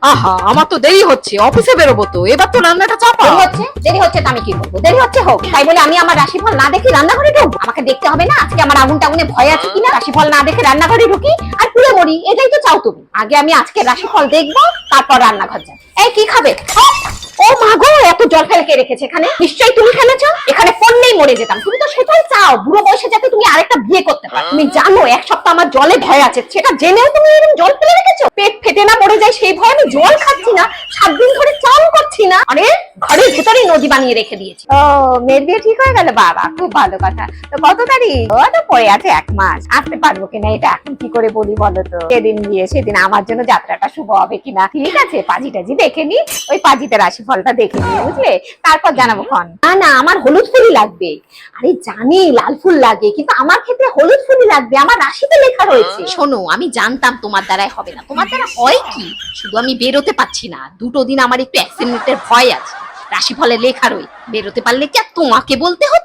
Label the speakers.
Speaker 1: আহা, আমার তো দেরি হচ্ছে, অফিসে বেরোবো তো, এবার তো রান্নাটা চাপা।
Speaker 2: দেরি হচ্ছে তো আমি কি করবো? দেরি হচ্ছে হোক, তাই বলে আমি আমার রাশিফল না দেখে রান্নাঘরে ঢুকবো? আমাকে দেখতে হবে না আজকে আমার আগুন টাগুনে ভয় আছে কিনা? রাশিফল না দেখে রান্নাঘরে ঢুকি আর পুড়ে মরি, এটাই তো চাও তুমি। আগে আমি আজকে রাশিফল দেখবো, তারপর রান্নাঘর যাবো। এই কি খাবে? ও মা গো, এত জল ফেলে কে রেখেছে এখানে? নিশ্চয়ই তুমি ফেলেছো। এখানে পড়লেই মরে যেতাম। তুমি তো সেটাই চাও, বুড়ো বয়সে যাতে তুমি আরেকটা বিয়ে করতে পারো। তুমি জানো এক সপ্তাহ আমার জলে ভয় আছে, সেটা জেনেও তুমি এরকম জল ফেলে রেখেছো। পেট ফেটে না মরে যায় সেই ভয়ে আমি জল খাচ্ছি না, 7 দিন ধরে চান করছি না। আরে ঘরের ভেতরেই নদী বানিয়ে রেখে দিয়েছি। ও, মেয়ের বিয়ে ঠিক হয়ে গেল, বাবা খুব ভালো কথা। তো কত তারিখ? ও তো পড়ে আছে 1 মাস, আসতে পারবো কিনা এটা এখন কি করে বলি বলো তো? সেদিন বিয়ে, সেদিন আমার জন্য যাত্রাটা শুভ হবে কিনা। ঠিক আছে, পাজি টাজি দেখে নি, ওই পাজিতে রাশিফলটা দেখে নি, বুঝলে? তারপর জানাবো ক্ষণ। না না, আমার হলুদ ফুলই লাগবে। আরে জানি লাল ফুল লাগে, কিন্তু আমার ক্ষেত্রে হলুদ ফুলই লাগবে, আমার রাশিতে লেখা রয়েছে।
Speaker 1: শোনো, আমি জানতাম তোমার দ্বারাই হবে না। তোমার দ্বারা হয় কি, শুধু আমি বেরোতে পারছি না, 2টো দিন আমার একটু অ্যাক্সিডেন্টের ভয় আছে। রাশিফলে লেখা রই, বেরোতে পারলে কি আর তোমাকে বলতে হতো?